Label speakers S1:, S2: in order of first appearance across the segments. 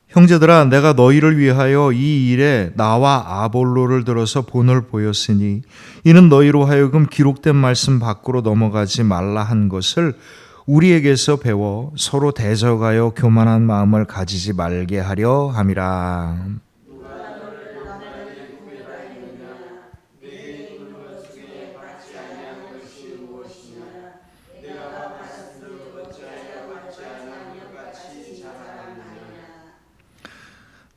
S1: 형제들아, 내가 너희를 위하여 이 일에 나와 아볼로를 들어서 본을 보였으니 이는 너희로 하여금 기록된 말씀 밖으로 넘어가지 말라 한 것을 우리에게서 배워 서로 대적하여 교만한 마음을 가지지 말게 하려 함이라.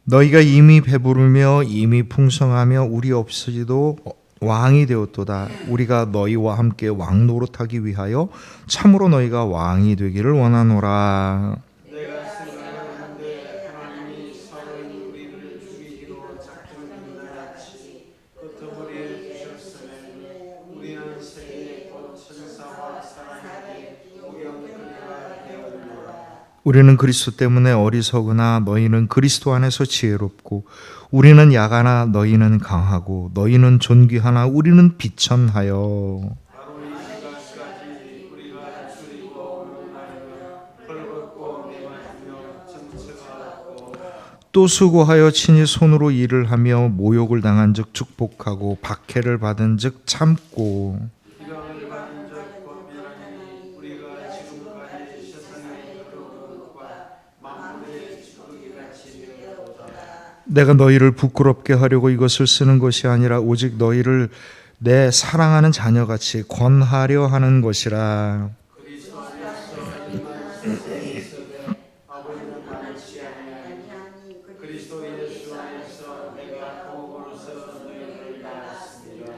S1: 너희가 이미 배부르며 이미 풍성하며 우리 없이도 왕이 되었도다. 우리가 너희와 함께 왕 노릇하기 위하여 참으로 너희가 왕이 되기를 원하노라.
S2: 내가 생각하는데 하나님이 서로 우리를 죽이기로 작정한 것 같이 그토록 주셨으면 우리는 세계 곧 천사와 사람에게 구경거리가 되었노라.
S1: 우리는 그리스도 때문에 어리석으나 너희는 그리스도 안에서 지혜롭고 우리는 약하나 너희는 강하고 너희는 존귀하나 우리는 비천하여
S2: 바로 이 시간까지 우리가 줄이고 논하며 헐벗고 매맞으며 정체가 없고
S1: 또 수고하여 친히 손으로 일을 하며 모욕을 당한 즉 축복하고 박해를 받은 즉 참고
S2: 비방을 받은 적 권면하니 우리가 지금까지 세상의 그런 것과 만물의 축복이같이 되었도다.
S1: 내가 너희를 부끄럽게 하려고 이것을 쓰는 것이 아니라 오직 너희를 내 사랑하는 자녀같이 권하려 하는 것이라.
S2: 그리스도 안에서 이만 세상에서도 아버지는 많지 아니하니 그리스도 예수 안에서 내가 복으로서 너희를 낳았습니다.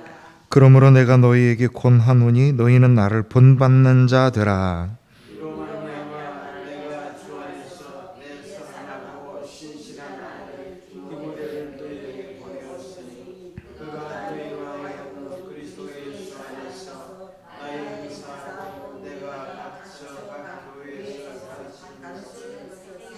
S1: 그러므로 내가 너희에게 권하노니 너희는 나를 본받는 자 되라.
S2: 이로 말미암아 내가 주 안에서 내 사랑하고 신실한 아들 디모데를 너희에게 보내었으니 그가 너희와 하여금 그리스도 예수 안에서 나의 행사하고 내가 각처 각 교회에서 가르친 것을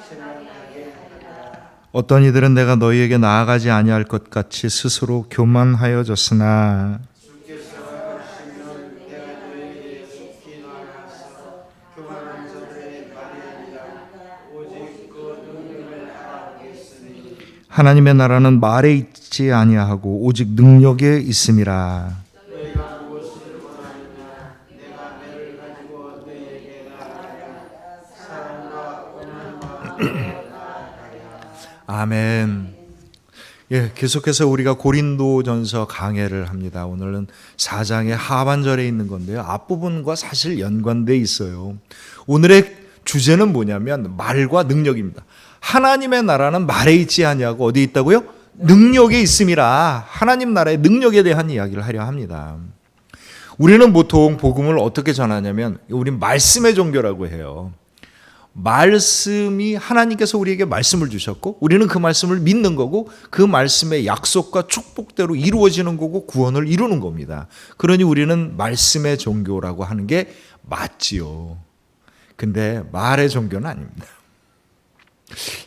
S2: 생각하게 하리라.
S1: 어떤 이들은 내가 너희에게 나아가지 아니할 것 같이 스스로 교만하여졌으나
S2: 주께서 하시면 내가 너희에게 속히 나아가서 교만한 자들의 말이 아니라 오직 그 능력을 알아보겠으니
S1: 하나님의 나라는 말에 있지 아니하고 오직 능력에 있음이라.
S2: 너희가 무엇을 원하느냐 내가 매를 가지고 너희에게 나아가야 사랑과 온유한 마음으로 나아가야.
S1: 아멘. 예, 계속해서 우리가 고린도전서 강해를 합니다. 오늘은 4장의 하반절에 있는 건데요. 앞부분과 사실 연관돼 있어요. 오늘의 주제는 뭐냐면 말과 능력입니다. 하나님의 나라는 말에 있지 아니하고 어디에 있다고요? 능력에 있음이라. 하나님 나라의 능력에 대한 이야기를 하려 합니다. 우리는 보통 복음을 어떻게 전하냐면 우린 말씀의 종교라고 해요. 말씀이 하나님께서 우리에게 말씀을 주셨고 우리는 그 말씀을 믿는 거고 그 말씀의 약속과 축복대로 이루어지는 거고 구원을 이루는 겁니다. 그러니 우리는 말씀의 종교라고 하는 게 맞지요. 근데 말의 종교는 아닙니다.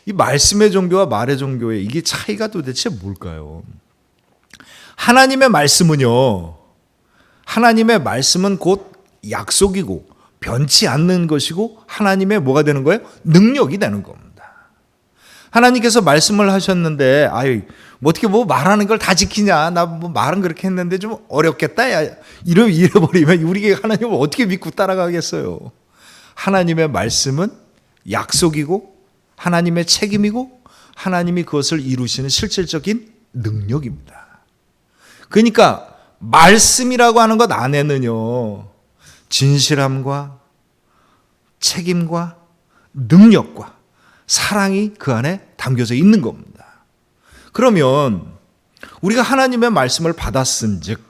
S1: 이 말씀의 종교와 말의 종교의 이게 차이가 도대체 뭘까요? 하나님의 말씀은요, 하나님의 말씀은 곧 약속이고 변치 않는 것이고 하나님의 뭐가 되는 거예요? 능력이 되는 겁니다. 하나님께서 말씀을 하셨는데 뭐 어떻게 말하는 걸 다 지키냐? 나 말은 그렇게 했는데 좀 어렵겠다. 야, 이래버리면 우리가 하나님을 어떻게 믿고 따라가겠어요? 하나님의 말씀은 약속이고 하나님의 책임이고 하나님이 그것을 이루시는 실질적인 능력입니다. 그러니까 말씀이라고 하는 것 안에는요, 진실함과 책임과 능력과 사랑이 그 안에 담겨져 있는 겁니다. 그러면 우리가 하나님의 말씀을 받았은 즉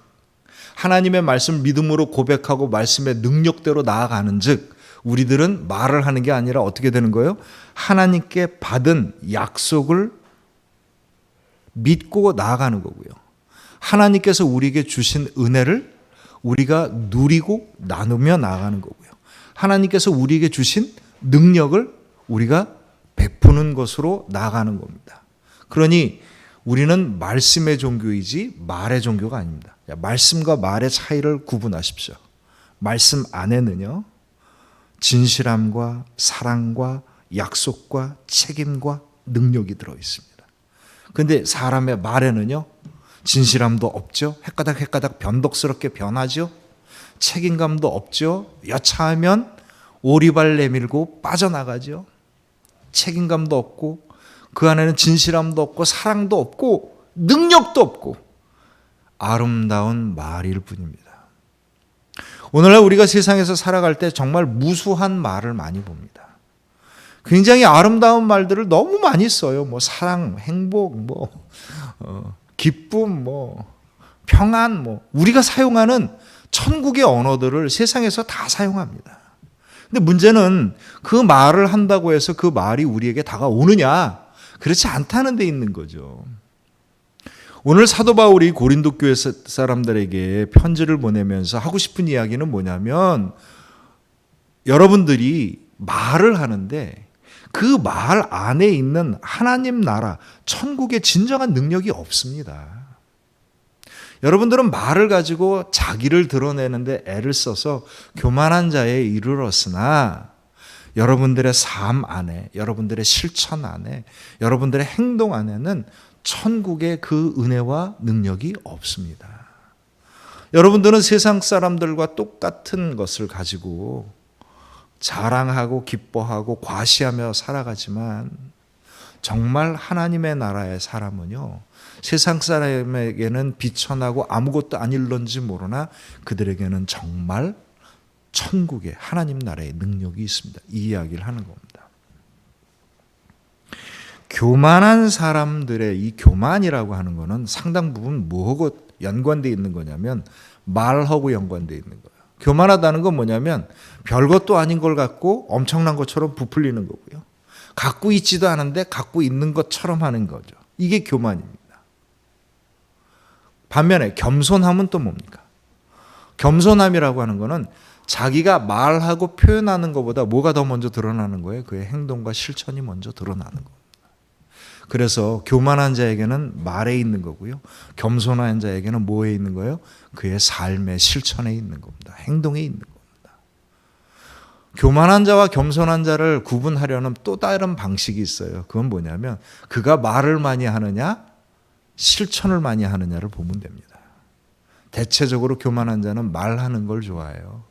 S1: 하나님의 말씀을 믿음으로 고백하고 말씀의 능력대로 나아가는 즉 우리들은 말을 하는 게 아니라 어떻게 되는 거예요? 하나님께 받은 약속을 믿고 나아가는 거고요. 하나님께서 우리에게 주신 은혜를 우리가 누리고 나누며 나아가는 거고요. 하나님께서 우리에게 주신 능력을 우리가 베푸는 것으로 나아가는 겁니다. 그러니 우리는 말씀의 종교이지 말의 종교가 아닙니다. 말씀과 말의 차이를 구분하십시오. 말씀 안에는요, 진실함과 사랑과 약속과 책임과 능력이 들어 있습니다. 그런데 사람의 말에는요, 진실함도 없죠. 헷가닥 변덕스럽게 변하죠. 책임감도 없죠. 여차하면 오리발 내밀고 빠져나가죠. 책임감도 없고 그 안에는 진실함도 없고 사랑도 없고 능력도 없고 아름다운 말일 뿐입니다. 오늘날 우리가 세상에서 살아갈 때 정말 무수한 말을 많이 봅니다. 굉장히 아름다운 말들을 너무 많이 써요. 뭐 사랑, 행복, 기쁨, 평안, 우리가 사용하는 천국의 언어들을 세상에서 다 사용합니다. 근데 문제는 그 말을 한다고 해서 그 말이 우리에게 다가오느냐? 그렇지 않다는 데 있는 거죠. 오늘 사도 바울이 고린도 교회 사람들에게 편지를 보내면서 하고 싶은 이야기는 뭐냐면, 여러분들이 말을 하는데 그 말 안에 있는 하나님 나라, 천국의 진정한 능력이 없습니다. 여러분들은 말을 가지고 자기를 드러내는데 애를 써서 교만한 자에 이르렀으나 여러분들의 삶 안에, 여러분들의 실천 안에, 여러분들의 행동 안에는 천국의 그 은혜와 능력이 없습니다. 여러분들은 세상 사람들과 똑같은 것을 가지고 자랑하고 기뻐하고 과시하며 살아가지만 정말 하나님의 나라의 사람은요, 세상 사람에게는 비천하고 아무것도 아닐런지 모르나 그들에게는 정말 천국의 하나님 나라의 능력이 있습니다. 이 이야기를 하는 겁니다. 교만한 사람들의 이 교만이라고 하는 것은 상당 부분 뭐하고 연관되어 있는 거냐면 말하고 연관되어 있는 거예요. 교만하다는 건 뭐냐면 별것도 아닌 걸 갖고 엄청난 것처럼 부풀리는 거고요. 갖고 있지도 않은데 갖고 있는 것처럼 하는 거죠. 이게 교만입니다. 반면에 겸손함은 또 뭡니까? 겸손함이라고 하는 것은 자기가 말하고 표현하는 것보다 뭐가 더 먼저 드러나는 거예요? 그의 행동과 실천이 먼저 드러나는 겁니다. 그래서 교만한 자에게는 말에 있는 거고요. 겸손한 자에게는 뭐에 있는 거예요? 그의 삶의 실천에 있는 겁니다. 행동에 있는 겁니다. 교만한 자와 겸손한 자를 구분하려는 또 다른 방식이 있어요. 그건 뭐냐면 그가 말을 많이 하느냐, 실천을 많이 하느냐를 보면 됩니다. 대체적으로 교만한 자는 말하는 걸 좋아해요.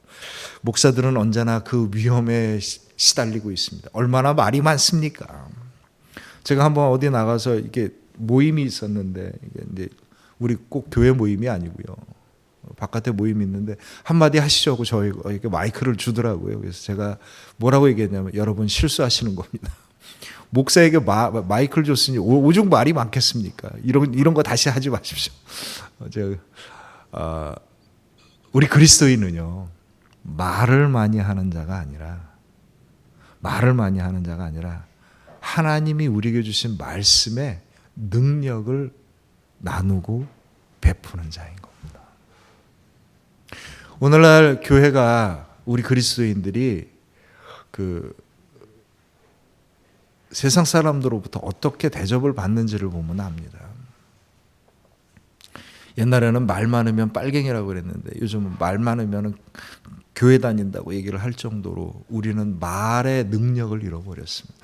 S1: 목사들은 언제나 그 위험에 시달리고 있습니다. 얼마나 말이 많습니까? 제가 한번 어디 나가서 이게 모임이 있었는데, 이게 이제 우리 꼭 교회 모임이 아니고요. 바깥에 모임이 있는데 한마디 하시죠 하고 저에게 마이크를 주더라고요. 그래서 제가 뭐라고 얘기했냐면, 여러분 실수하시는 겁니다. 목사에게 마이크를 줬으니 오죽 말이 많겠습니까? 이런 거 다시 하지 마십시오. 우리 그리스도인은요, 말을 많이 하는 자가 아니라 하나님이 우리에게 주신 말씀의 능력을 나누고 베푸는 자인 겁니다. 오늘날 교회가, 우리 그리스도인들이 그 세상 사람들로부터 어떻게 대접을 받는지를 보면 압니다. 옛날에는 말 많으면 빨갱이라고 그랬는데 요즘은 말 많으면 교회 다닌다고 얘기를 할 정도로 우리는 말의 능력을 잃어버렸습니다.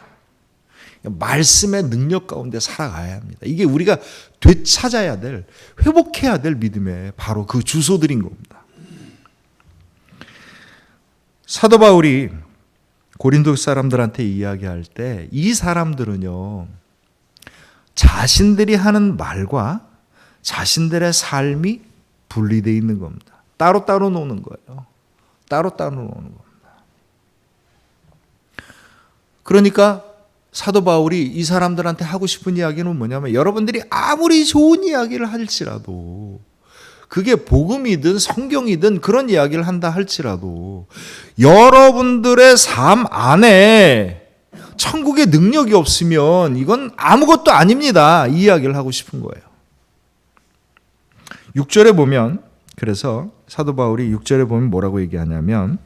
S1: 말씀의 능력 가운데 살아가야 합니다. 이게 우리가 되찾아야 될, 회복해야 될 믿음의 바로 그 주소들인 겁니다. 사도 바울이 고린도 사람들한테 이야기할 때 이 사람들은요, 자신들이 하는 말과 자신들의 삶이 분리되어 있는 겁니다. 따로따로 노는 거예요. 따로따로 노는 겁니다. 그러니까 사도 바울이 이 사람들한테 하고 싶은 이야기는 뭐냐면, 여러분들이 아무리 좋은 이야기를 할지라도, 그게 복음이든 성경이든 그런 이야기를 한다 할지라도 여러분들의 삶 안에 천국의 능력이 없으면 이건 아무것도 아닙니다. 이 이야기를 하고 싶은 거예요. 6절에 보면, 그래서 사도 바울이 6절에 보면 뭐라고 얘기하냐면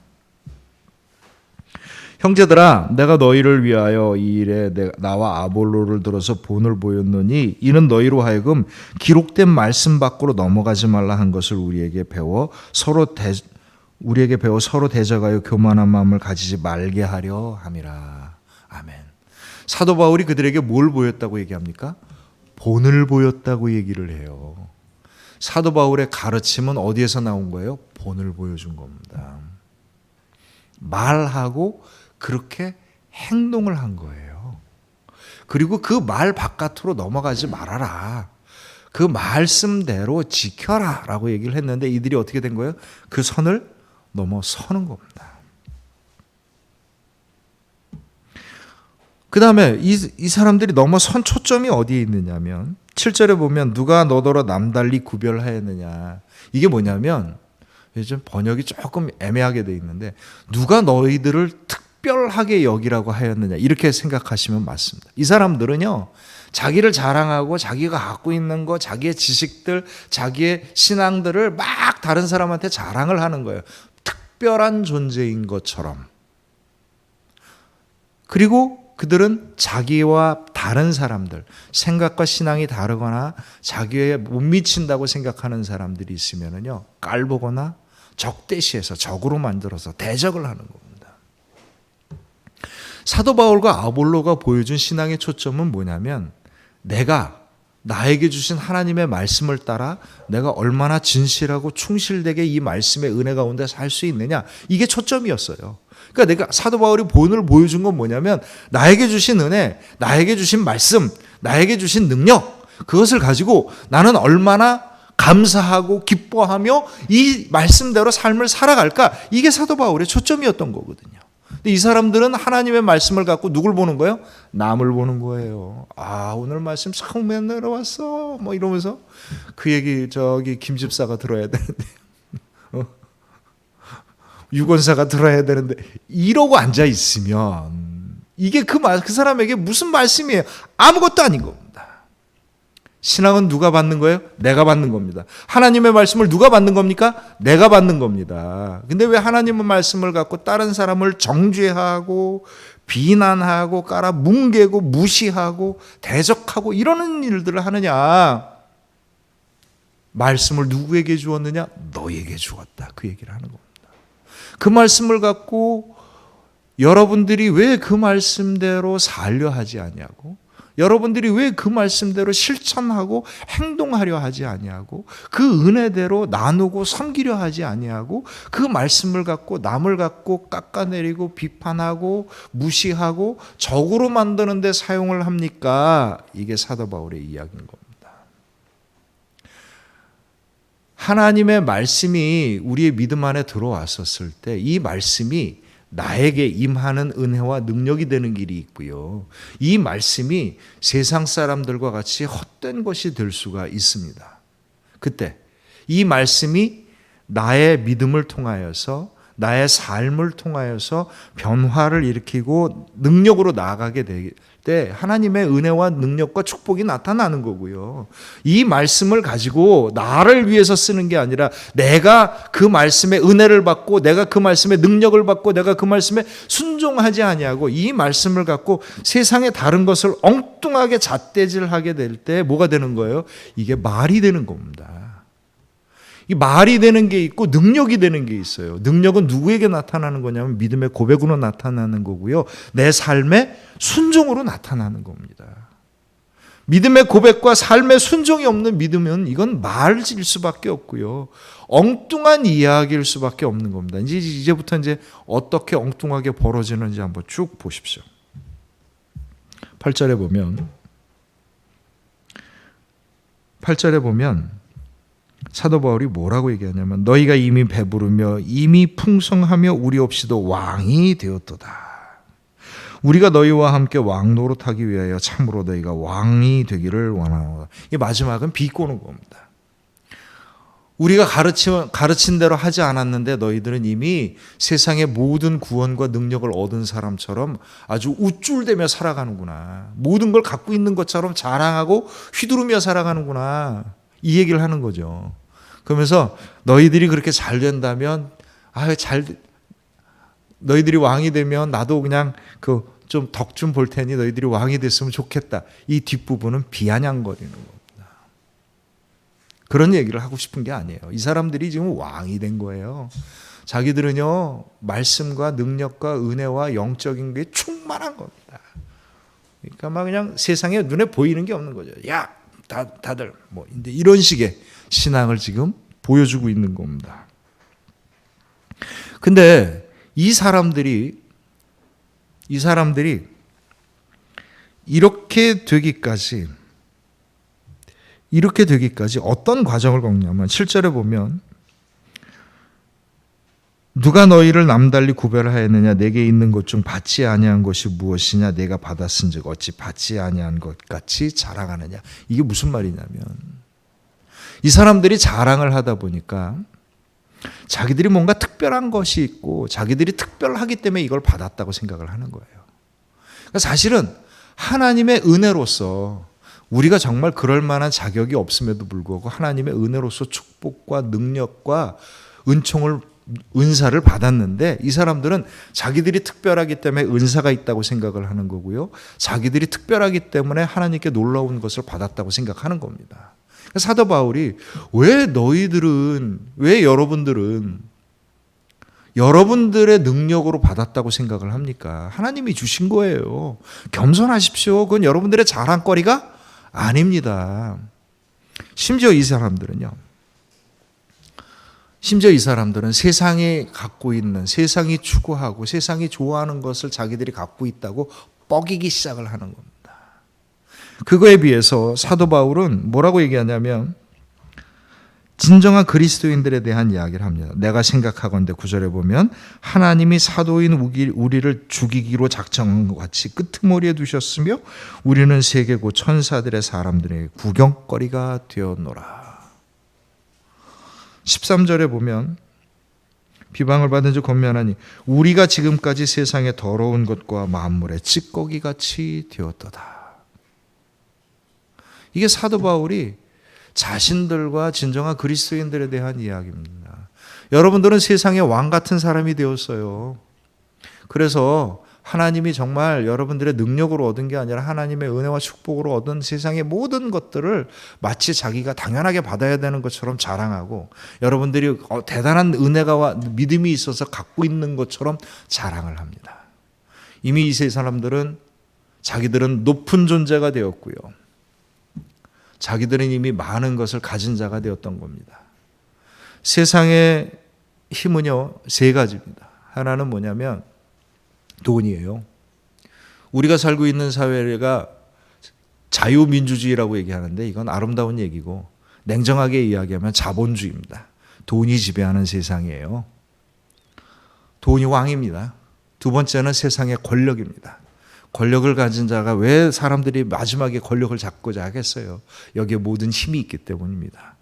S1: 형제들아 내가 너희를 위하여 이 일에 나와 아볼로를 들어서 본을 보였노니 이는 너희로 하여금 기록된 말씀 밖으로 넘어가지 말라 한 것을 우리에게 배워 서로 대적하여 교만한 마음을 가지지 말게 하려 함이라. 아멘. 사도 바울이 그들에게 뭘 보였다고 얘기합니까? 본을 보였다고 얘기를 해요. 사도 바울의 가르침은 어디에서 나온 거예요? 본을 보여준 겁니다. 말하고 그렇게 행동을 한 거예요. 그리고 그 말 바깥으로 넘어가지 말아라. 그 말씀대로 지켜라 라고 얘기를 했는데 이들이 어떻게 된 거예요? 그 선을 넘어서는 겁니다. 그 다음에 이 사람들이 넘어선 초점이 어디에 있느냐면 7절에 보면 누가 너더러 남달리 구별하였느냐. 이게 뭐냐면 요즘 번역이 조금 애매하게 돼 있는데 누가 너희들을 특별하게 여기라고 하였느냐 이렇게 생각하시면 맞습니다. 이 사람들은요 자기를 자랑하고 자기가 갖고 있는 거 자기의 지식들 자기의 신앙들을 막 다른 사람한테 자랑을 하는 거예요. 특별한 존재인 것처럼. 그리고 그들은 자기와 다른 사람들 생각과 신앙이 다르거나 자기에 못 미친다고 생각하는 사람들이 있으면요 깔보거나 적대시해서 적으로 만들어서 대적을 하는 겁니다. 사도 바울과 아볼로가 보여준 신앙의 초점은 뭐냐면 내가 나에게 주신 하나님의 말씀을 따라 내가 얼마나 진실하고 충실되게 이 말씀의 은혜 가운데 살 수 있느냐 이게 초점이었어요. 그러니까 내가 사도 바울이 본을 보여준 건 뭐냐면 나에게 주신 은혜, 나에게 주신 말씀, 나에게 주신 능력 그것을 가지고 나는 얼마나 감사하고 기뻐하며 이 말씀대로 삶을 살아갈까 이게 사도 바울의 초점이었던 거거든요. 근데 이 사람들은 하나님의 말씀을 갖고 누굴 보는 거예요? 남을 보는 거예요. 아 오늘 말씀 처음에 내려왔어 뭐 이러면서 그 얘기 저기 김 집사가 들어야 되는데 유권사가 들어야 되는데 이러고 앉아 있으면 이게 그 사람에게 무슨 말씀이에요? 아무것도 아닌 겁니다. 신앙은 누가 받는 거예요? 내가 받는 겁니다. 하나님의 말씀을 누가 받는 겁니까? 내가 받는 겁니다. 근데 왜 하나님의 말씀을 갖고 다른 사람을 정죄하고 비난하고 깔아뭉개고 무시하고 대적하고 이러는 일들을 하느냐? 말씀을 누구에게 주었느냐? 너에게 주었다. 그 얘기를 하는 겁니다. 그 말씀을 갖고 여러분들이 왜 그 말씀대로 살려 하지 아니하고 여러분들이 왜 그 말씀대로 실천하고 행동하려 하지 아니하고 그 은혜대로 나누고 섬기려 하지 아니하고 그 말씀을 갖고 남을 갖고 깎아내리고 비판하고 무시하고 적으로 만드는 데 사용을 합니까? 이게 사도 바울의 이야기인 겁니다. 하나님의 말씀이 우리의 믿음 안에 들어왔었을 때 이 말씀이 나에게 임하는 은혜와 능력이 되는 길이 있고요. 이 말씀이 세상 사람들과 같이 헛된 것이 될 수가 있습니다. 그때 이 말씀이 나의 믿음을 통하여서 나의 삶을 통하여서 변화를 일으키고 능력으로 나아가게 될 때 하나님의 은혜와 능력과 축복이 나타나는 거고요. 이 말씀을 가지고 나를 위해서 쓰는 게 아니라 내가 그 말씀의 은혜를 받고 내가 그 말씀의 능력을 받고 내가 그 말씀에 순종하지 아니하고 이 말씀을 갖고 세상의 다른 것을 엉뚱하게 잣대질하게 될 때 뭐가 되는 거예요? 이게 말이 되는 겁니다. 이 말이 되는 게 있고 능력이 되는 게 있어요. 능력은 누구에게 나타나는 거냐면 믿음의 고백으로 나타나는 거고요. 내 삶의 순종으로 나타나는 겁니다. 믿음의 고백과 삶의 순종이 없는 믿음은 이건 말일 수밖에 없고요. 엉뚱한 이야기일 수밖에 없는 겁니다. 이제부터 이제 어떻게 엉뚱하게 벌어지는지 한번 쭉 보십시오. 8절에 보면 사도 바울이 뭐라고 얘기하냐면 너희가 이미 배부르며 이미 풍성하며 우리 없이도 왕이 되었도다. 우리가 너희와 함께 왕 노릇하기 위하여 참으로 너희가 왕이 되기를 원하노라. 이 마지막은 비꼬는 겁니다. 우리가 가르친 대로 하지 않았는데 너희들은 이미 세상의 모든 구원과 능력을 얻은 사람처럼 아주 우쭐대며 살아가는구나. 모든 걸 갖고 있는 것처럼 자랑하고 휘두르며 살아가는구나. 이 얘기를 하는 거죠. 그러면서 너희들이 그렇게 잘 된다면 너희들이 왕이 되면 나도 그냥 좀 덕 좀 볼 테니 너희들이 왕이 됐으면 좋겠다. 이 뒷부분은 비아냥거리는 겁니다. 그런 얘기를 하고 싶은 게 아니에요. 이 사람들이 지금 왕이 된 거예요. 자기들은요, 말씀과 능력과 은혜와 영적인 게 충만한 겁니다. 그러니까 막 그냥 세상에 눈에 보이는 게 없는 거죠. 야, 다들 뭐 이제 이런 식의 신앙을 지금 보여주고 있는 겁니다. 근데 이 사람들이 이렇게 되기까지 어떤 과정을 겪냐면 7절에 보면 누가 너희를 남달리 구별하였느냐 내게 있는 것 중 받지 아니한 것이 무엇이냐 내가 받았은즉 어찌 받지 아니한 것 같이 자랑하느냐. 이게 무슨 말이냐면 이 사람들이 자랑을 하다 보니까 자기들이 뭔가 특별한 것이 있고 자기들이 특별하기 때문에 이걸 받았다고 생각을 하는 거예요. 그러니까 사실은 하나님의 은혜로서 우리가 정말 그럴 만한 자격이 없음에도 불구하고 하나님의 은혜로서 축복과 능력과 은사를 받았는데 이 사람들은 자기들이 특별하기 때문에 은사가 있다고 생각을 하는 거고요. 자기들이 특별하기 때문에 하나님께 놀라운 것을 받았다고 생각하는 겁니다. 사도 바울이 왜 여러분들은 여러분들의 능력으로 받았다고 생각을 합니까? 하나님이 주신 거예요. 겸손하십시오. 그건 여러분들의 자랑거리가 아닙니다. 심지어 이 사람들은 세상이 갖고 있는, 세상이 추구하고 세상이 좋아하는 것을 자기들이 갖고 있다고 뻐기기 시작을 하는 겁니다. 그거에 비해서 사도 바울은 뭐라고 얘기하냐면 진정한 그리스도인들에 대한 이야기를 합니다. 내가 생각하건대 9절에 보면 하나님이 사도인 우리를 죽이기로 작정한 것 같이 끄트머리에 두셨으며 우리는 세계 곧 천사들의 사람들의 구경거리가 되었노라. 13절에 보면 비방을 받은 즉 권면하니 우리가 지금까지 세상의 더러운 것과 만물의 찌꺼기같이 되었도다. 이게 사도 바울이 자신들과 진정한 그리스도인들에 대한 이야기입니다. 여러분들은 세상의 왕 같은 사람이 되었어요. 그래서 하나님이 정말 여러분들의 능력으로 얻은 게 아니라 하나님의 은혜와 축복으로 얻은 세상의 모든 것들을 마치 자기가 당연하게 받아야 되는 것처럼 자랑하고 여러분들이 대단한 은혜가 믿음이 있어서 갖고 있는 것처럼 자랑을 합니다. 이미 이 세 사람들은 자기들은 높은 존재가 되었고요. 자기들은 이미 많은 것을 가진 자가 되었던 겁니다. 세상의 힘은요, 세 가지입니다. 하나는 뭐냐면 돈이에요. 우리가 살고 있는 사회가 자유민주주의라고 얘기하는데 이건 아름다운 얘기고 냉정하게 이야기하면 자본주의입니다. 돈이 지배하는 세상이에요. 돈이 왕입니다. 두 번째는 세상의 권력입니다. 권력을 가진 자가 왜 사람들이 마지막에 권력을 잡고자 하겠어요? 여기에 모든 힘이 있기 때문입니다.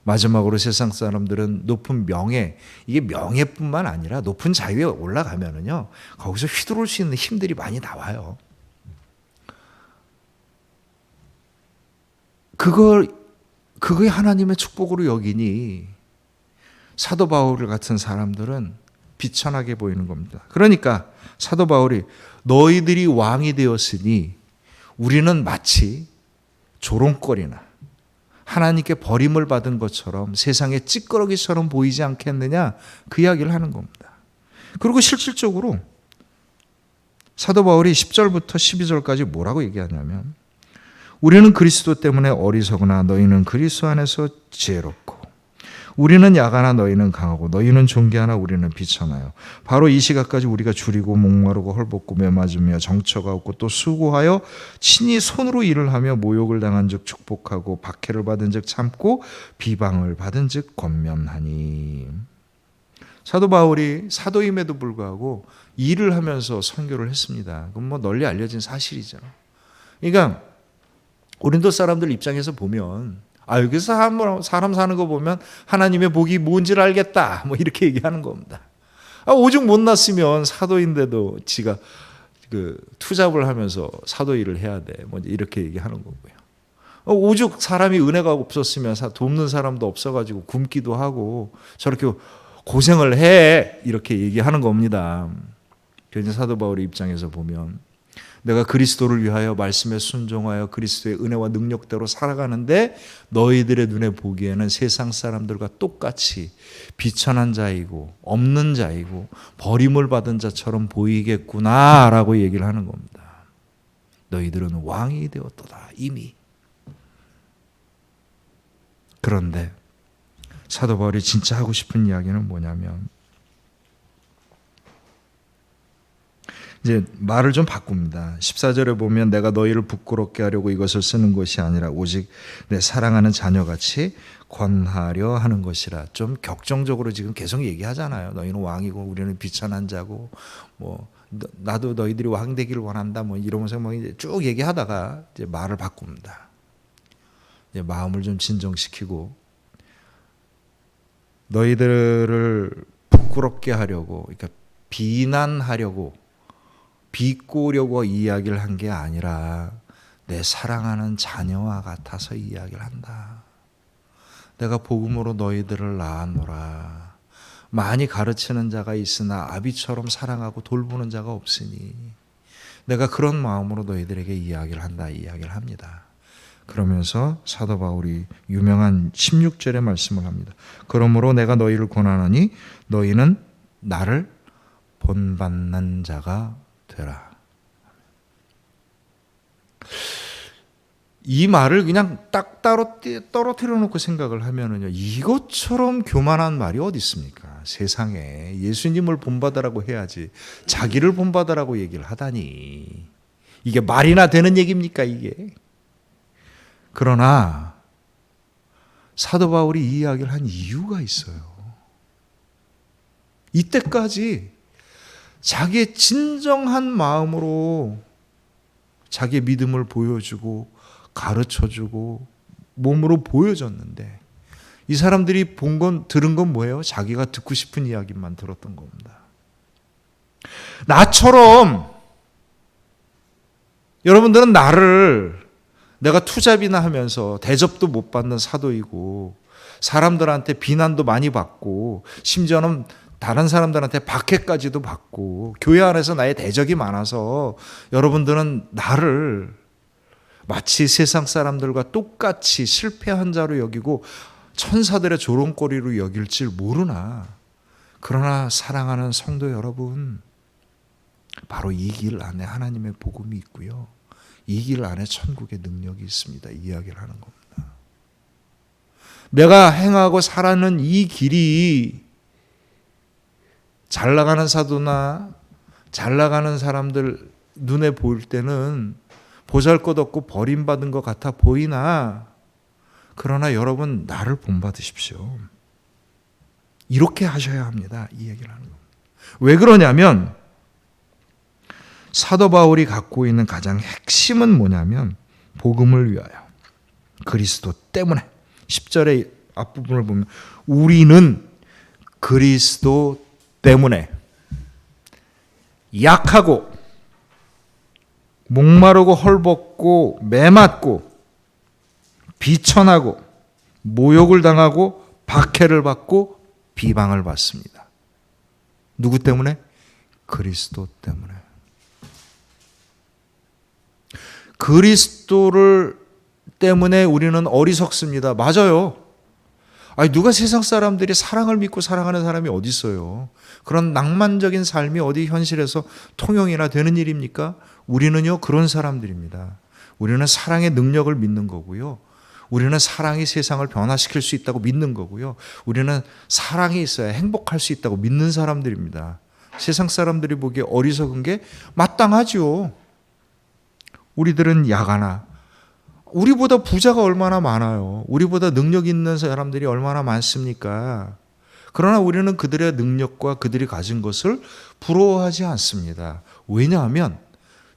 S1: 마지막으로 세상 사람들은 높은 명예, 이게 명예뿐만 아니라 높은 자유에 올라가면은요, 거기서 휘두를 수 있는 힘들이 많이 나와요. 그게 하나님의 축복으로 여기니 사도 바울 같은 사람들은 비천하게 보이는 겁니다. 그러니까 사도 바울이 너희들이 왕이 되었으니 우리는 마치 조롱거리나 하나님께 버림을 받은 것처럼 세상의 찌꺼기처럼 보이지 않겠느냐, 그 이야기를 하는 겁니다. 그리고 실질적으로 사도 바울이 10절부터 12절까지 뭐라고 얘기하냐면 우리는 그리스도 때문에 어리석으나 너희는 그리스도 안에서 지혜롭고 우리는 약하나 너희는 강하고 너희는 존귀하나 우리는 비천하여 바로 이 시각까지 우리가 줄이고 목마르고 헐벗고 매맞으며 정처가 없고 또 수고하여 친히 손으로 일을 하며 모욕을 당한 즉 축복하고 박해를 받은 즉 참고 비방을 받은 즉 권면하니. 사도 바울이 사도임에도 불구하고 일을 하면서 선교를 했습니다. 그건 뭐 널리 알려진 사실이죠. 그러니까 고린도 사람들 입장에서 보면 여기서 사람 사는 거 보면 하나님의 복이 뭔지를 알겠다, 뭐 이렇게 얘기하는 겁니다. 오죽 못났으면 사도인데도 지가 투잡을 하면서 사도 일을 해야 돼, 뭐 이렇게 얘기하는 거고요. 오죽 사람이 은혜가 없었으면 돕는 사람도 없어가지고 굶기도 하고 저렇게 고생을 해 이렇게 얘기하는 겁니다. 그래서 사도 바울의 입장에서 보면 내가 그리스도를 위하여 말씀에 순종하여 그리스도의 은혜와 능력대로 살아가는데 너희들의 눈에 보기에는 세상 사람들과 똑같이 비천한 자이고 없는 자이고 버림을 받은 자처럼 보이겠구나라고 얘기를 하는 겁니다. 너희들은 왕이 되었도다 이미. 그런데 사도 바울이 진짜 하고 싶은 이야기는 뭐냐면 이제 말을 좀 바꿉니다. 14절에 보면 내가 너희를 부끄럽게 하려고 이것을 쓰는 것이 아니라 오직 내 사랑하는 자녀같이 권하려 하는 것이라. 좀 격정적으로 지금 계속 얘기하잖아요. 너희는 왕이고 우리는 비천한 자고 뭐 나도 너희들이 왕 되기를 원한다 뭐 이러면서 뭐 이제 쭉 얘기하다가 이제 말을 바꿉니다. 이제 마음을 좀 진정시키고 너희들을 부끄럽게 하려고 그러니까 비난하려고 비꼬려고 이야기를 한 게 아니라 내 사랑하는 자녀와 같아서 이야기를 한다. 내가 복음으로 너희들을 낳았노라. 많이 가르치는 자가 있으나 아비처럼 사랑하고 돌보는 자가 없으니 내가 그런 마음으로 너희들에게 이야기를 한다. 이야기를 합니다. 그러면서 사도 바울이 유명한 16절의 말씀을 합니다. 그러므로 내가 너희를 권하노니 너희는 나를 본받는 자가 되라. 이 말을 그냥 딱 떨어뜨려 놓고 생각을 하면은요, 이것처럼 교만한 말이 어디 있습니까? 세상에 예수님을 본받으라고 해야지 자기를 본받으라고 얘기를 하다니 이게 말이나 되는 얘기입니까 이게? 그러나 사도 바울이 이 이야기를 한 이유가 있어요. 이때까지 자기의 진정한 마음으로 자기의 믿음을 보여주고 가르쳐주고 몸으로 보여줬는데 이 사람들이 들은 건 뭐예요? 자기가 듣고 싶은 이야기만 들었던 겁니다. 나처럼 여러분들은 나를 내가 투잡이나 하면서 대접도 못 받는 사도이고 사람들한테 비난도 많이 받고 심지어는 다른 사람들한테 박해까지도 받고 교회 안에서 나의 대적이 많아서 여러분들은 나를 마치 세상 사람들과 똑같이 실패한 자로 여기고 천사들의 조롱거리로 여길 줄 모르나. 그러나 사랑하는 성도 여러분, 바로 이 길 안에 하나님의 복음이 있고요, 이 길 안에 천국의 능력이 있습니다. 이야기를 하는 겁니다. 내가 행하고 살아가는 이 길이 잘 나가는 사도나 잘 나가는 사람들 눈에 보일 때는 보잘것없고 버림받은 것 같아 보이나, 그러나 여러분 나를 본받으십시오. 이렇게 하셔야 합니다. 이 얘기를 하는 겁니다. 왜 그러냐면 사도 바울이 갖고 있는 가장 핵심은 뭐냐면 복음을 위하여 그리스도 때문에, 10절의 앞부분을 보면 우리는 그리스도 때문에 약하고 목마르고 헐벗고 매맞고 비천하고 모욕을 당하고 박해를 받고 비방을 받습니다. 누구 때문에? 그리스도 때문에. 그리스도를 때문에 우리는 어리석습니다. 맞아요. 아니, 누가 세상 사람들이 사랑을 믿고 살아가는 사람이 어디 있어요? 그런 낭만적인 삶이 어디 현실에서 통용이나 되는 일입니까? 우리는요, 그런 사람들입니다. 우리는 사랑의 능력을 믿는 거고요. 우리는 사랑이 세상을 변화시킬 수 있다고 믿는 거고요. 우리는 사랑이 있어야 행복할 수 있다고 믿는 사람들입니다. 세상 사람들이 보기에 어리석은 게 마땅하죠. 우리들은 야가나, 우리보다 부자가 얼마나 많아요. 우리보다 능력 있는 사람들이 얼마나 많습니까? 그러나 우리는 그들의 능력과 그들이 가진 것을 부러워하지 않습니다. 왜냐하면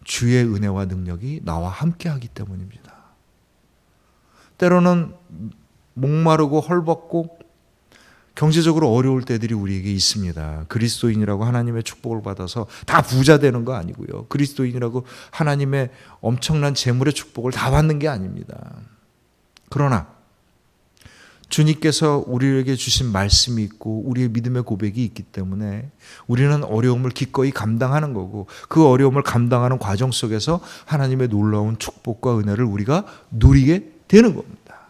S1: 주의 은혜와 능력이 나와 함께하기 때문입니다. 때로는 목마르고 헐벗고 경제적으로 어려울 때들이 우리에게 있습니다. 그리스도인이라고 하나님의 축복을 받아서 다 부자 되는 거 아니고요. 그리스도인이라고 하나님의 엄청난 재물의 축복을 다 받는 게 아닙니다. 그러나 주님께서 우리에게 주신 말씀이 있고 우리의 믿음의 고백이 있기 때문에 우리는 어려움을 기꺼이 감당하는 거고, 그 어려움을 감당하는 과정 속에서 하나님의 놀라운 축복과 은혜를 우리가 누리게 되는 겁니다.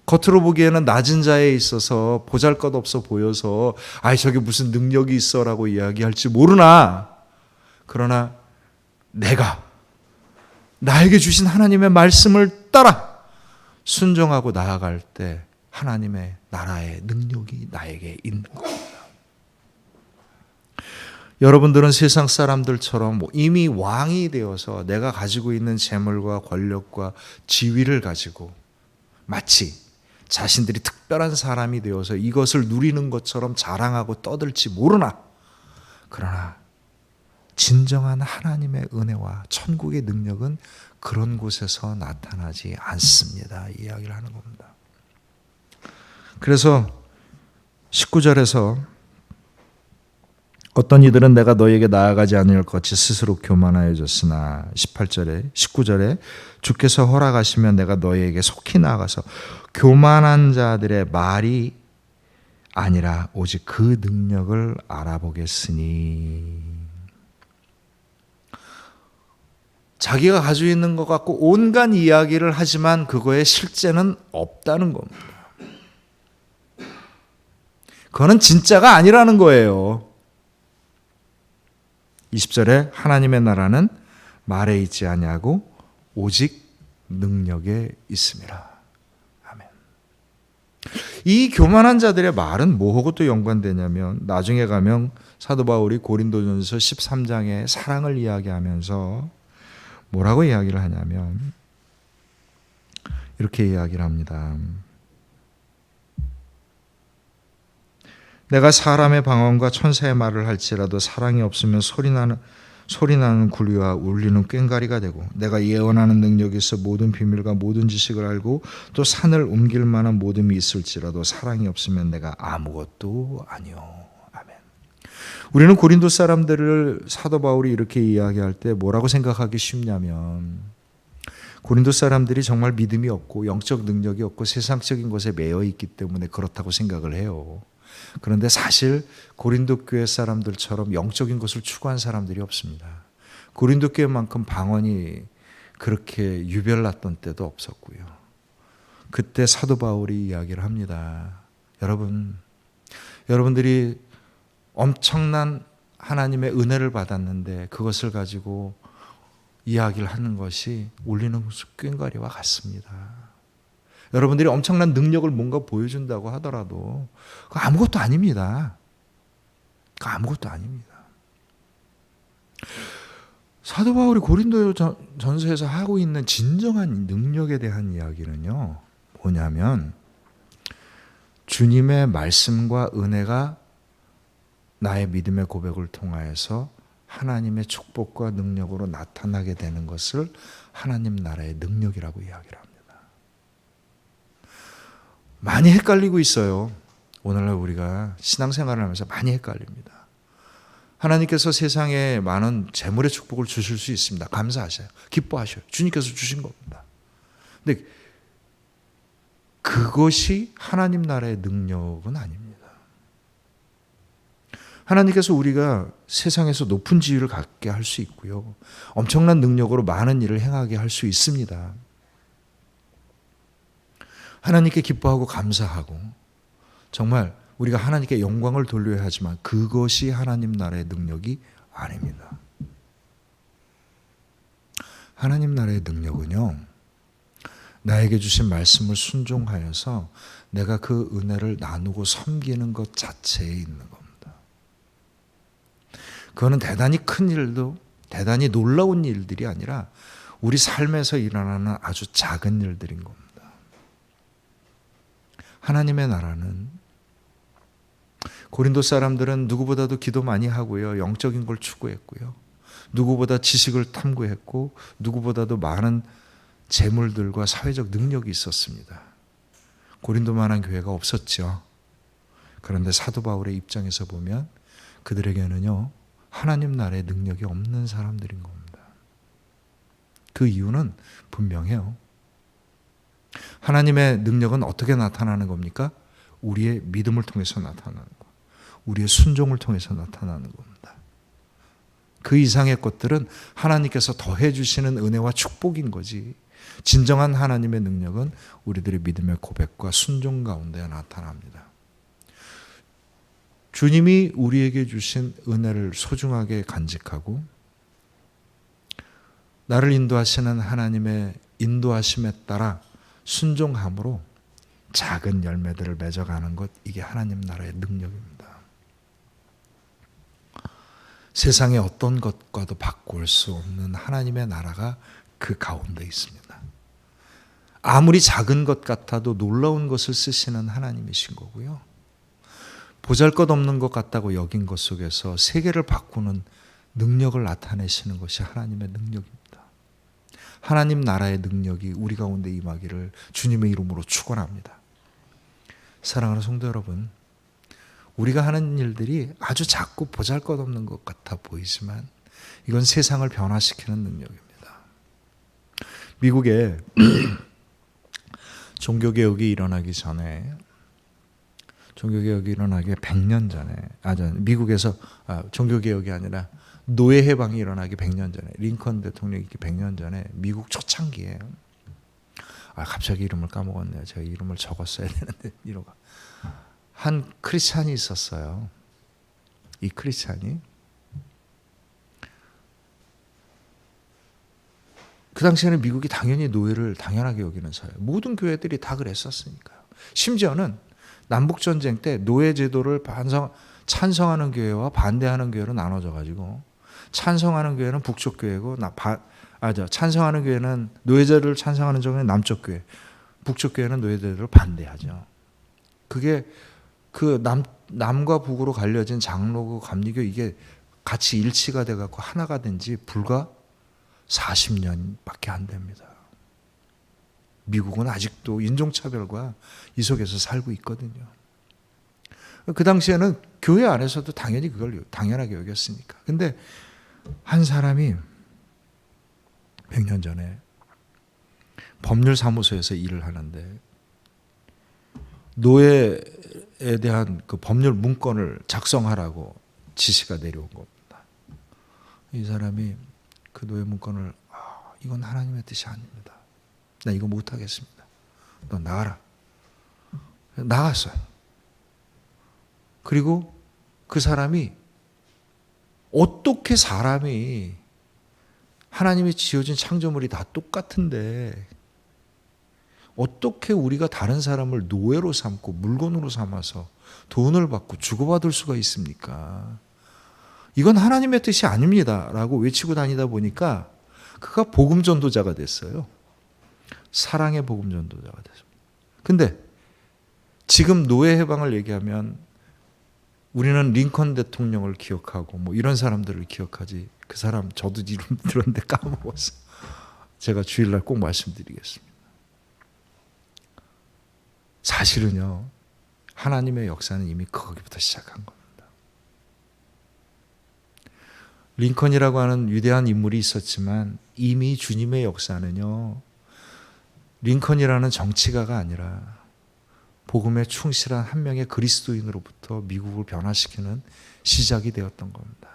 S1: 겉으로 보기에는 낮은 자에 있어서 보잘것없어 보여서 아이 저게 무슨 능력이 있어라고 이야기할지 모르나, 그러나 내가 나에게 주신 하나님의 말씀을 따라 순종하고 나아갈 때 하나님의 나라의 능력이 나에게 있는 겁니다. 여러분들은 세상 사람들처럼 이미 왕이 되어서 내가 가지고 있는 재물과 권력과 지위를 가지고 마치 자신들이 특별한 사람이 되어서 이것을 누리는 것처럼 자랑하고 떠들지 모르나, 그러나 진정한 하나님의 은혜와 천국의 능력은 그런 곳에서 나타나지 않습니다. 이 이야기를 하는 겁니다. 그래서 19절에서 어떤 이들은 내가 너에게 나아가지 않을 것 같이 스스로 교만하여졌으나 19절에 주께서 허락하시면 내가 너에게 속히 나아가서 교만한 자들의 말이 아니라 오직 그 능력을 알아보겠으니. 자기가 가지고 있는 것 같고 온갖 이야기를 하지만 그거에 실제는 없다는 겁니다. 그거는 진짜가 아니라는 거예요. 20절에 하나님의 나라는 말에 있지 아니하고 오직 능력에 있음이라. 아멘. 이 교만한 자들의 말은 뭐하고 또 연관되냐면, 나중에 가면 사도 바울이 고린도전서 13장의 사랑을 이야기하면서 뭐라고 이야기를 하냐면 이렇게 이야기를 합니다. 내가 사람의 방언과 천사의 말을 할지라도 사랑이 없으면 소리나는 구리와 울리는 꽹과리가 되고, 내가 예언하는 능력이 있어 모든 비밀과 모든 지식을 알고 또 산을 옮길 만한 모든이 있을지라도 사랑이 없으면 내가 아무것도 아니요. 아멘. 우리는 고린도 사람들을 사도 바울이 이렇게 이야기할 때 뭐라고 생각하기 쉽냐면, 고린도 사람들이 정말 믿음이 없고 영적 능력이 없고 세상적인 것에 매여 있기 때문에 그렇다고 생각을 해요. 그런데 사실 고린도 교회 사람들처럼 영적인 것을 추구한 사람들이 없습니다. 고린도 교회만큼 방언이 그렇게 유별났던 때도 없었고요. 그때 사도 바울이 이야기를 합니다. 여러분들이 엄청난 하나님의 은혜를 받았는데 그것을 가지고 이야기를 하는 것이 울리는 꽹과리와 같습니다. 여러분들이 엄청난 능력을 뭔가 보여준다고 하더라도 그거 아무것도 아닙니다. 그거 아무것도 아닙니다. 사도 바울이 고린도 전서에서 하고 있는 진정한 능력에 대한 이야기는요, 뭐냐면 주님의 말씀과 은혜가 나의 믿음의 고백을 통하여서 하나님의 축복과 능력으로 나타나게 되는 것을 하나님 나라의 능력이라고 이야기를 합니다. 많이 헷갈리고 있어요. 오늘날 우리가 신앙생활을 하면서 많이 헷갈립니다. 하나님께서 세상에 많은 재물의 축복을 주실 수 있습니다. 감사하셔요. 기뻐하셔요. 주님께서 주신 겁니다. 근데 그것이 하나님 나라의 능력은 아닙니다. 하나님께서 우리가 세상에서 높은 지위를 갖게 할 수 있고요, 엄청난 능력으로 많은 일을 행하게 할 수 있습니다. 하나님께 기뻐하고 감사하고 정말 우리가 하나님께 영광을 돌려야 하지만 그것이 하나님 나라의 능력이 아닙니다. 하나님 나라의 능력은요, 나에게 주신 말씀을 순종하여서 내가 그 은혜를 나누고 섬기는 것 자체에 있는 겁니다. 그거는 대단히 큰 일도 대단히 놀라운 일들이 아니라 우리 삶에서 일어나는 아주 작은 일들인 겁니다. 하나님의 나라는, 고린도 사람들은 누구보다도 기도 많이 하고요, 영적인 걸 추구했고요, 누구보다 지식을 탐구했고 누구보다도 많은 재물들과 사회적 능력이 있었습니다. 고린도만한 교회가 없었죠. 그런데 사도 바울의 입장에서 보면 그들에게는요, 하나님 나라의 능력이 없는 사람들인 겁니다. 그 이유는 분명해요. 하나님의 능력은 어떻게 나타나는 겁니까? 우리의 믿음을 통해서 나타나는 거. 우리의 순종을 통해서 나타나는 겁니다. 그 이상의 것들은 하나님께서 더해 주시는 은혜와 축복인 거지. 진정한 하나님의 능력은 우리들의 믿음의 고백과 순종 가운데 나타납니다. 주님이 우리에게 주신 은혜를 소중하게 간직하고 나를 인도하시는 하나님의 인도하심에 따라 순종함으로 작은 열매들을 맺어가는 것, 이게 하나님 나라의 능력입니다. 세상의 어떤 것과도 바꿀 수 없는 하나님의 나라가 그 가운데 있습니다. 아무리 작은 것 같아도 놀라운 것을 쓰시는 하나님이신 거고요. 보잘것없는 것 같다고 여긴 것 속에서 세계를 바꾸는 능력을 나타내시는 것이 하나님의 능력입니다. 하나님 나라의 능력이 우리 가운데 임하기를 주님의 이름으로 축원합니다. 사랑하는 성도 여러분, 우리가 하는 일들이 아주 작고 보잘것없는 것 같아 보이지만 이건 세상을 변화시키는 능력입니다. 미국에 종교개혁이 일어나기 전에, 종교개혁이 일어나기 100년 전에, 미국에서 종교개혁이 아니라 노예해방이 일어나기 100년 전에, 링컨 대통령이 있기 100년 전에 미국 초창기에, 갑자기 이름을 까먹었네요. 제가 이름을 적었어야 되는데, 한 크리스찬이 있었어요. 이 크리스찬이 그 당시에는 미국이 당연히 노예를 당연하게 여기는 사회, 모든 교회들이 다 그랬었으니까요. 심지어는 남북전쟁 때 노예 제도를 찬성하는 교회와 반대하는 교회로 나눠져 가지고, 찬성하는 교회는 북쪽 교회고, 찬성하는 교회는 노예제도를 찬성하는 쪽은 남쪽 교회, 북쪽 교회는 노예제도를 반대하죠. 그게 그 남과 북으로 갈려진 장로교, 감리교, 이게 같이 일치가 돼 갖고 하나가 된 지 불과 40년밖에 안 됩니다. 미국은 아직도 인종차별과 이 속에서 살고 있거든요. 그 당시에는 교회 안에서도 당연히 그걸 당연하게 여겼으니까. 근데 한 사람이 100년 전에 법률사무소에서 일을 하는데 노예에 대한 그 법률 문건을 작성하라고 지시가 내려온 겁니다. 이 사람이 그 노예 문건을, 이건 하나님의 뜻이 아닙니다. 나 이거 못하겠습니다. 너 나가라. 나갔어요. 그리고 그 사람이, 어떻게 사람이, 하나님이 지어진 창조물이 다 똑같은데 어떻게 우리가 다른 사람을 노예로 삼고 물건으로 삼아서 돈을 받고 주고받을 수가 있습니까? 이건 하나님의 뜻이 아닙니다 라고 외치고 다니다 보니까 그가 복음 전도자가 됐어요. 사랑의 복음 전도자가 됐습니다. 근데 지금 노예 해방을 얘기하면 우리는 링컨 대통령을 기억하고 뭐 이런 사람들을 기억하지, 그 사람 저도 이름 들었는데 까먹었어. 제가 주일날 꼭 말씀드리겠습니다. 사실은요, 하나님의 역사는 이미 거기부터 시작한 겁니다. 링컨이라고 하는 위대한 인물이 있었지만 이미 주님의 역사는요, 링컨이라는 정치가가 아니라 복음에 충실한 한 명의 그리스도인으로부터 미국을 변화시키는 시작이 되었던 겁니다.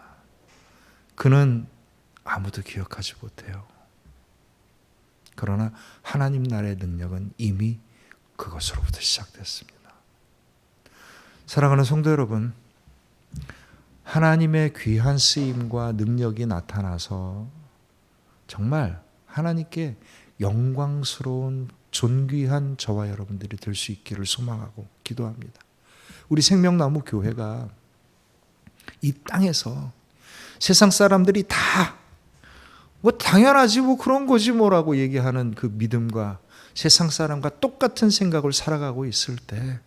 S1: 그는 아무도 기억하지 못해요. 그러나 하나님 나라의 능력은 이미 그것으로부터 시작됐습니다. 사랑하는 성도 여러분, 하나님의 귀한 쓰임과 능력이 나타나서 정말 하나님께 영광스러운 존귀한 저와 여러분들이 될 수 있기를 소망하고 기도합니다. 우리 생명나무 교회가 이 땅에서 세상 사람들이 다 뭐 당연하지 뭐 그런 거지 뭐라고 얘기하는 그 믿음과 세상 사람과 똑같은 생각을 살아가고 있을 때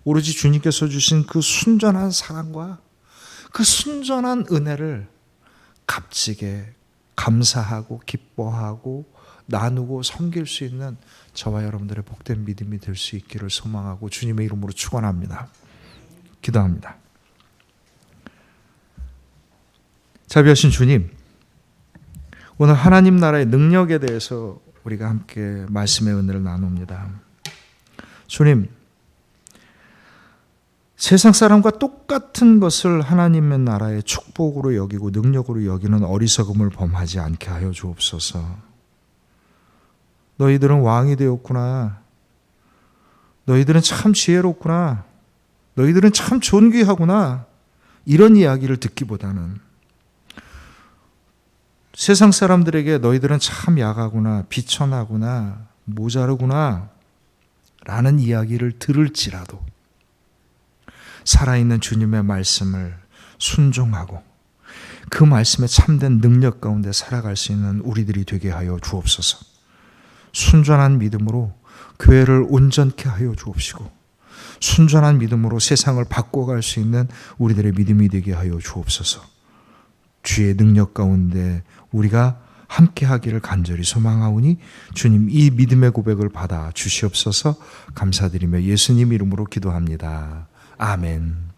S1: 오로지 주님께서 주신 그 순전한 사랑과 그 순전한 은혜를 값지게 감사하고 기뻐하고 나누고 섬길 수 있는 저와 여러분들의 복된 믿음이 될 수 있기를 소망하고 주님의 이름으로 축원합니다. 기도합니다. 자비하신 주님, 오늘 하나님 나라의 능력에 대해서 우리가 함께 말씀의 은혜를 나눕니다. 주님, 세상 사람과 똑같은 것을 하나님의 나라의 축복으로 여기고 능력으로 여기는 어리석음을 범하지 않게 하여 주옵소서. 너희들은 왕이 되었구나. 너희들은 참 지혜롭구나. 너희들은 참 존귀하구나. 이런 이야기를 듣기보다는 세상 사람들에게 너희들은 참 약하구나, 비천하구나, 모자르구나 라는 이야기를 들을지라도 살아있는 주님의 말씀을 순종하고 그 말씀에 참된 능력 가운데 살아갈 수 있는 우리들이 되게 하여 주옵소서. 순전한 믿음으로 교회를 온전케 하여 주옵시고 순전한 믿음으로 세상을 바꿔갈 수 있는 우리들의 믿음이 되게 하여 주옵소서. 주의 능력 가운데 우리가 함께 하기를 간절히 소망하오니 주님 이 믿음의 고백을 받아 주시옵소서. 감사드리며 예수님 이름으로 기도합니다. 아멘.